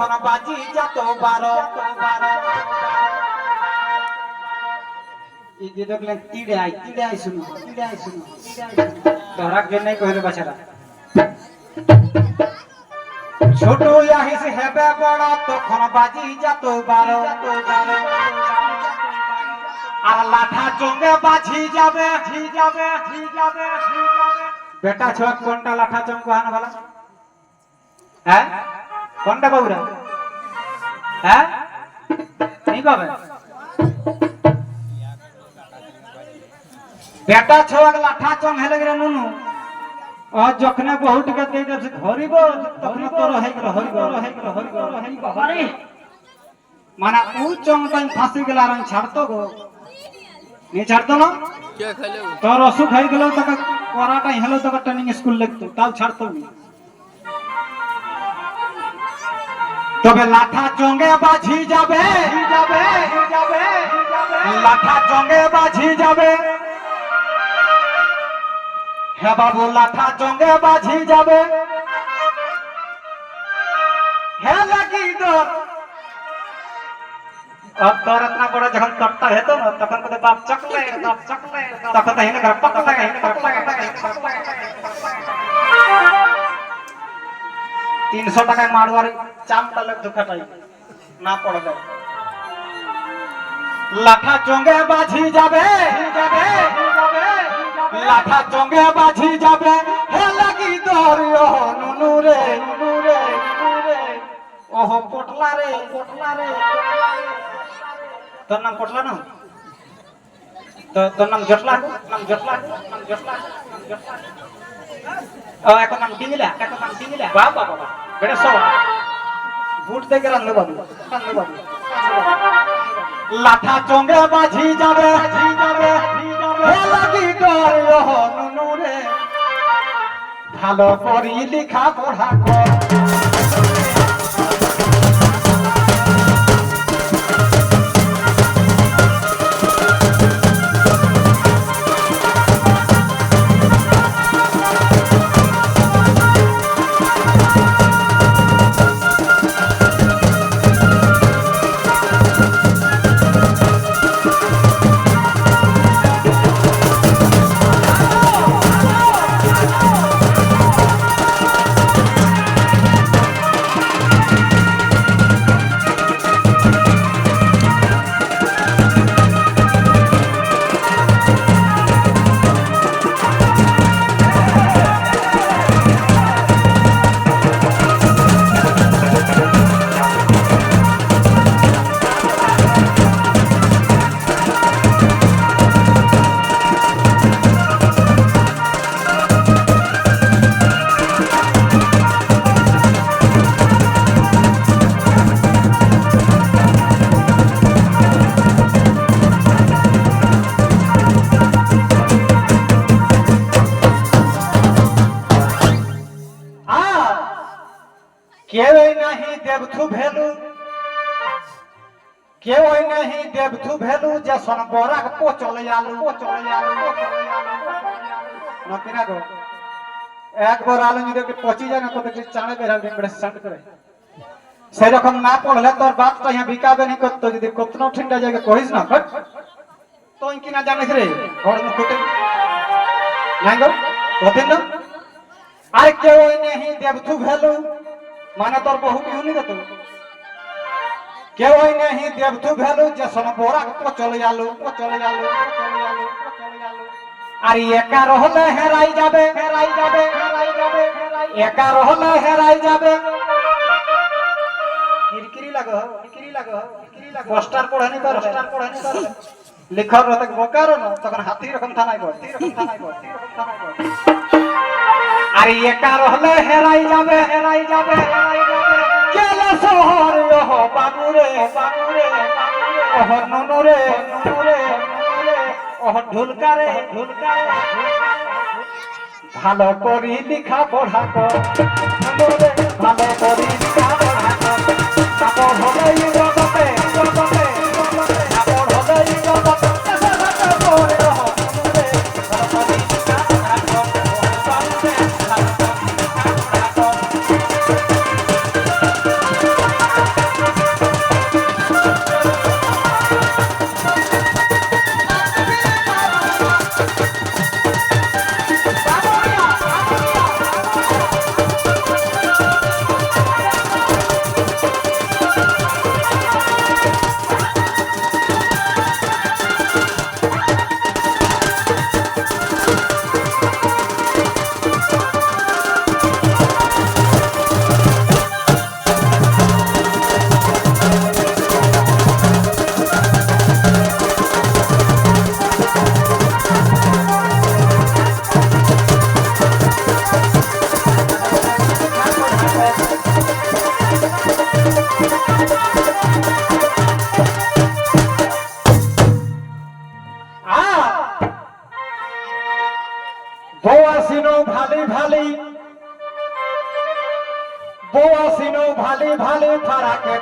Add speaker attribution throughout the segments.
Speaker 1: তখন বাজি যত 12 এই যে দেখলেন তিড়ে আই শুনো তোরাক জন্যই কইরে বাছারা ছোট আহিস হেবে বড় তখন বাজি যত 12 আর লাঠা চঙ্গে বাজি যাবে বেটা ছোট কোনটা লাঠা চঙ্গ হান वाला হ্যাঁ কোনটা বাবুরা হ্যাঁ नहीं बाबे बेटा छोक लाठा चंग हेले रे नुनु आ जखने बहुत के दे दे हरिब तखने तोर हे गो अरे माने उ चंग तन फांसी गेला रंग छाड़तो गो नहीं छाड़तो ना
Speaker 2: क्या खेले
Speaker 1: तोर असु खाई गेलो तक कोराटा हेलो तक ट्रेनिंग स्कूल लगतो ताव छाड़तो नहीं তবে লাঠা চঙ্গে বাজি যাবে লাঠা চঙ্গে বাজি যাবে হে বাবু লাঠা চঙ্গে বাজি যাবে হে লাগি দর अब तो इतना बड़ा जखन कट्टा है तो तखन तो बाप चकले तखन तो हिने घर पकता है 300 টাকায় মারওয়ারি চামটা লগ দুখাটাই না পড়া যায় লাঠা চঙ্গে বাজি যাবে লাঠা চঙ্গে বাজি যাবে হে লাগি দরিও নুনু রে ওহো পটলা রে তোর নাম পটলা না তো তোর নাম জটলা এখন নাম টিঙ্গিলা বাবা বেটা সব বুট থেকে রাখলে বাবু লাঠা চঙ্গে বাজি যাবে লাগি গো নুনু রে ভালো করি লেখা পড়া কর केवई नहीं देवथु भेलु जे सोनबोराक पोचले आलू नकिना गो एक बार आलू যদি পচি যায় না তো দেখি চাণে বের হবে বড় শান্ত করে সেই রকম না পড়লে তোর বাপ তো ইয়া বিকাবে নি করতে যদি কতনো ঠান্ডা জায়গা কইস না তো কি না জানিস রে ঘর মুখতে নাই গো কতদিন না আরে কেউই नहीं देवथु भेलु माने तोर बहु बिहुनी तो केवई नहीं देवथु भेलु जे सोनबोरा पोचले आलू अरे एका रहले हेराई जाबे एका रहले हेराई जाबे किरकिरी लागो पोस्टर पढ़ानी कर लिखर रहते बोकारो न तखन हाथी रकम थानाई बोल अरे एका रहले हेराई जाबे केला सोहर हो बाबू रे ओह नुनु रे ओह ढुलका रे ভালো করি লিখা পড়া কর নুনু রে ভালো করি লিখা পড়া কর তারপর হবে জগতে তারপর হবে জগতে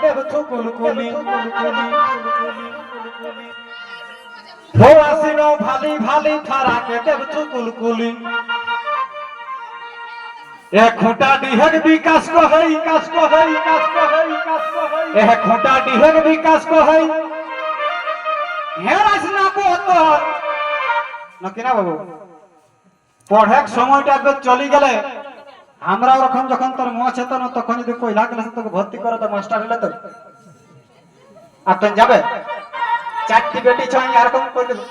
Speaker 1: দেব কুলকুলি হো আসিনো ভালি ভালি ফারাকে দেব কুলকুলি এ খুঁটা ডিহের বিকাশ কহই কাজ কহই কাজ কহই কাজ কহই এ খুঁটা ডিহের বিকাশ কহই হেরাস না পতর নাকি না বাবু পড়ার সময়টা একবার চলে গেলে আমরা ওরকম যখন তোর মা চেতন তখন যদি কইলা গেলে তোকে ভর্তি করে তো মাস্টার হলে তো আপনি যাবে চারটি বেটি ছয় এরকম করে দেবে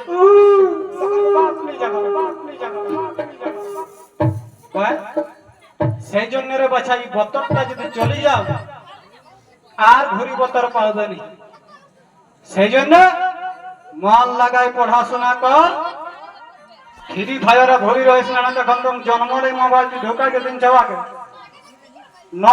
Speaker 1: সেই জন্য রে বাছা এই বতরটা যদি চলে যাও আর ঘুরি বতর পাবে না সেই জন্য মন লাগাই পড়াশোনা কর ফ্রি ফায়ারে ভরি রয়েছে না তখন তুমি জন্মরে মোবাইল ঢোকাই দিন যাওয়াকে ন